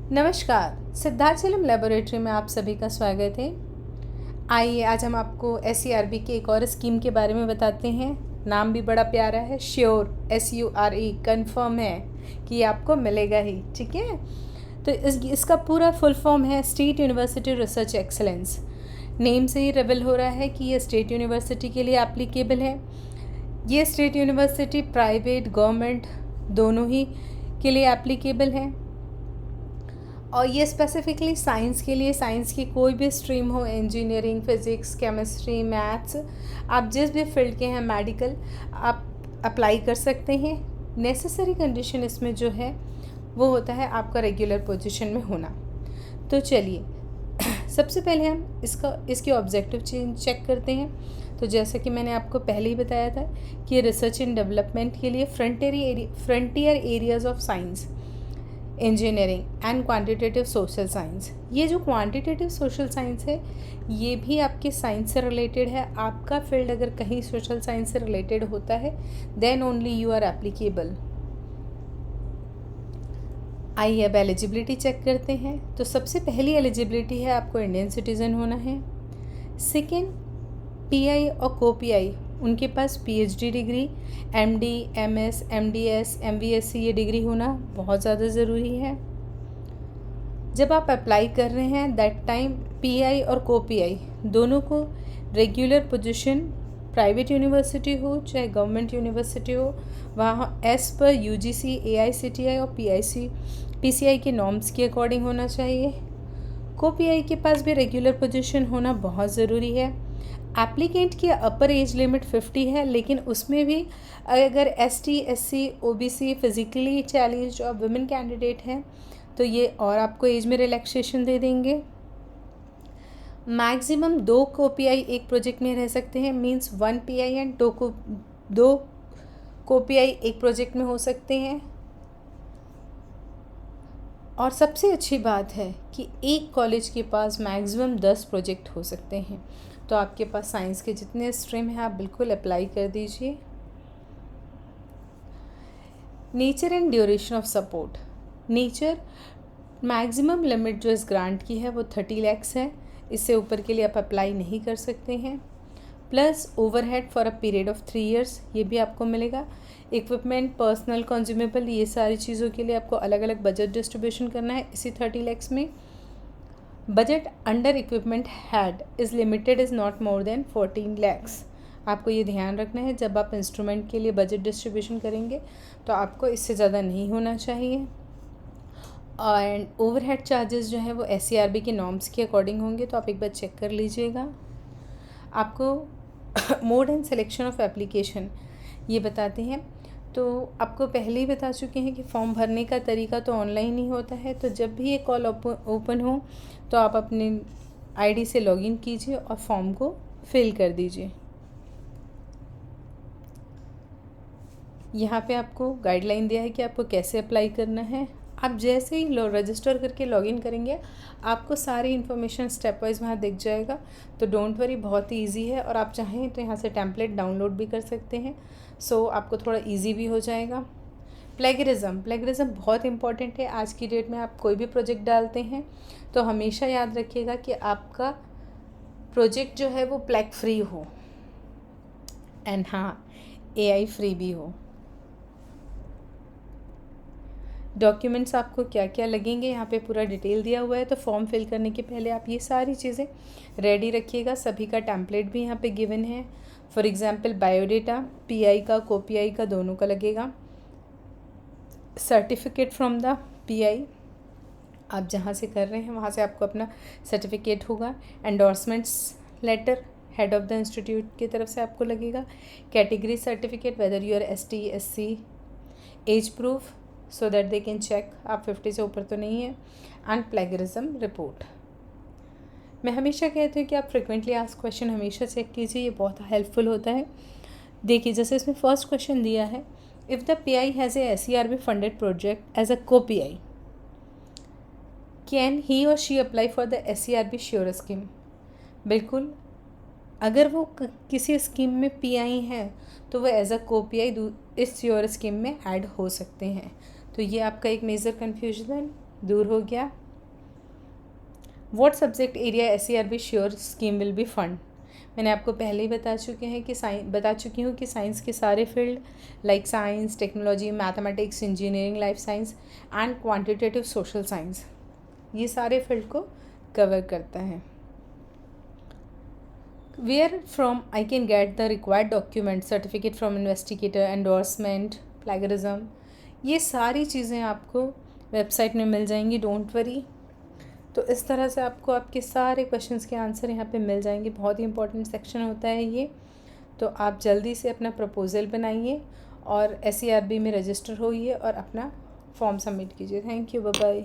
नमस्कार, सिद्धार्थचलम लेबोरेटरी में आप सभी का स्वागत है। आइए आज हम आपको SERB के एक और स्कीम के बारे में बताते हैं। नाम भी बड़ा प्यारा है, श्योर, SURE, कंफर्म है कि आपको मिलेगा ही। ठीक है, तो इसका पूरा फुल फॉर्म है state university research excellence. Name से ही रिवील हो रहा है कि ये स्टेट यूनिवर्सिटी के लिए एप्लीकेबल है। ये स्टेट यूनिवर्सिटी प्राइवेट गवर्नमेंट दोनों ही के लिए एप्लीकेबल है और ये स्पेसिफिकली साइंस के लिए, साइंस की कोई भी स्ट्रीम हो, इंजीनियरिंग, फिज़िक्स, केमिस्ट्री, मैथ्स, आप जिस भी फील्ड के हैं, मेडिकल, आप अप्लाई कर सकते हैं। नेसेसरी कंडीशन इसमें जो है वो होता है आपका रेगुलर पोजीशन में होना। तो चलिए सबसे पहले हम इसके ऑब्जेक्टिव चेक करते हैं। तो जैसा कि मैंने आपको पहले ही बताया था कि रिसर्च एंड डेवलपमेंट के लिए frontier areas of science, engineering and quantitative social science. ये जो क्वांटिटेटिव सोशल साइंस है ये भी आपके साइंस से रिलेटेड है। आपका फील्ड अगर कहीं सोशल साइंस से रिलेटेड होता है then only you are applicable. आइए अब एलिजिबिलिटी चेक करते हैं। तो सबसे पहली एलिजिबिलिटी है आपको इंडियन सिटीज़न होना है। सेकेंड, PI और co-PI उनके पास PhD degree, MD, MS, MDS, MVSC ये डिग्री होना बहुत ज़्यादा ज़रूरी है। जब आप अप्लाई कर रहे हैं दैट टाइम PI और co-PI दोनों को रेगुलर पोजीशन, प्राइवेट यूनिवर्सिटी हो चाहे गवर्नमेंट यूनिवर्सिटी हो, वहाँ एज पर UGC, AICTI और PCI के नॉर्म्स के अकॉर्डिंग होना चाहिए। co-PI के पास भी रेगुलर पोजीशन होना बहुत ज़रूरी है। एप्लीकेंट की अपर एज लिमिट 50 है, लेकिन उसमें भी अगर ST, SC, OBC, physically challenged और वुमेन कैंडिडेट हैं तो ये और आपको एज में रिलैक्सेशन दे देंगे। मैक्सिमम 2 co-PI एक प्रोजेक्ट में रह सकते हैं, मींस 1 PI एंड 2 co-PI एक प्रोजेक्ट में हो सकते हैं। और सबसे अच्छी बात है कि एक कॉलेज के पास मैक्सिमम 10 प्रोजेक्ट हो सकते हैं। तो आपके पास साइंस के जितने स्ट्रीम हैं आप बिल्कुल अप्लाई कर दीजिए। Nature and duration of support. Nature maximum limit जो इस ग्रांट की है वो 30 lakhs है, इससे ऊपर के लिए आप अप्लाई नहीं कर सकते हैं। Plus overhead for a period of 3 years ये भी आपको मिलेगा। इक्विपमेंट, पर्सनल कंज्यूमेबल, ये सारी चीज़ों के लिए आपको अलग अलग बजट डिस्ट्रीब्यूशन करना है इसी 30 lakhs में। Budget under equipment had is limited is not more than 14 lakhs। आपको ये ध्यान रखना है जब आप इंस्ट्रूमेंट के लिए बजट डिस्ट्रीब्यूशन करेंगे तो आपको इससे ज़्यादा नहीं होना चाहिए। एंड ओवरहेड चार्जेस जो है वो SERB के नॉर्म्स के अकॉर्डिंग होंगे, तो आप एक बार चेक कर लीजिएगा। आपको mode and selection of application ये बताते हैं। तो आपको पहले ही बता चुके हैं कि फॉर्म भरने का तरीका तो ऑनलाइन ही होता है। तो जब भी ये कॉल ओपन हो तो आप अपने ID से लॉगिन कीजिए और फॉर्म को फिल कर दीजिए। यहाँ पे आपको गाइडलाइन दिया है कि आपको कैसे अप्लाई करना है। आप जैसे ही रजिस्टर करके लॉगिन करेंगे आपको सारी इन्फॉर्मेशन स्टेप वाइज वहाँ दिख जाएगा। तो डोंट वरी, बहुत ही ईजी है और आप चाहें तो यहाँ से टेम्पलेट डाउनलोड भी कर सकते हैं। सो आपको थोड़ा ईजी भी हो जाएगा। प्लेगरिज्म बहुत इंपॉर्टेंट है। आज की डेट में आप कोई भी प्रोजेक्ट डालते हैं तो हमेशा याद रखिएगा कि आपका प्रोजेक्ट जो है वो प्लेग फ्री हो एंड हाँ, AI फ्री भी हो। डॉक्यूमेंट्स आपको क्या क्या लगेंगे यहाँ पे पूरा डिटेल दिया हुआ है। तो फॉर्म फिल करने के पहले आप ये सारी चीज़ें रेडी रखिएगा। सभी का टेम्पलेट भी यहाँ पे गिवन है। फॉर एग्जांपल बायोडेटा, PI का, co-PI का, दोनों का लगेगा। सर्टिफिकेट फ्रॉम द PI, आप जहाँ से कर रहे हैं वहाँ से आपको अपना सर्टिफिकेट होगा। Endorsements letter head of the institute की तरफ से आपको लगेगा। Category certificate whether you are ST, SC, age proof so that they can check आप 50 से ऊपर तो नहीं है, एंड प्लेगरिज्म रिपोर्ट। मैं हमेशा कहती हूँ कि आप फ्रिक्वेंटली आस्क क्वेश्चन हमेशा चेक कीजिए, ये बहुत हेल्पफुल होता है। देखिए जैसे इसमें फर्स्ट क्वेश्चन दिया है, if the PI has a SERB funded project as a co-PI can he or she apply for the SERB sure scheme. बिल्कुल, अगर वो किसी स्कीम में PI हैं तो वो एज अ co-PI इस श्योर स्कीम में ऐड हो सकते हैं। तो ये आपका एक मेजर कन्फ्यूजन दूर हो गया। What subject area SERB sure scheme will be fund. मैंने आपको पहले ही बता चुकी हूँ कि साइंस के सारे field like science, technology, mathematics, engineering, life science and quantitative social science, ये सारे फील्ड को कवर करता है। Where from I can get the required document, certificate from investigator, endorsement, plagiarism, ये सारी चीज़ें आपको वेबसाइट में मिल जाएंगी, डोंट वरी। तो इस तरह से आपको आपके सारे क्वेश्चंस के आंसर यहाँ पे मिल जाएंगे। बहुत ही इंपॉर्टेंट सेक्शन होता है ये। तो आप जल्दी से अपना प्रपोज़ल बनाइए और SERB में रजिस्टर होइए और अपना फॉर्म सबमिट कीजिए। Thank you, bye bye.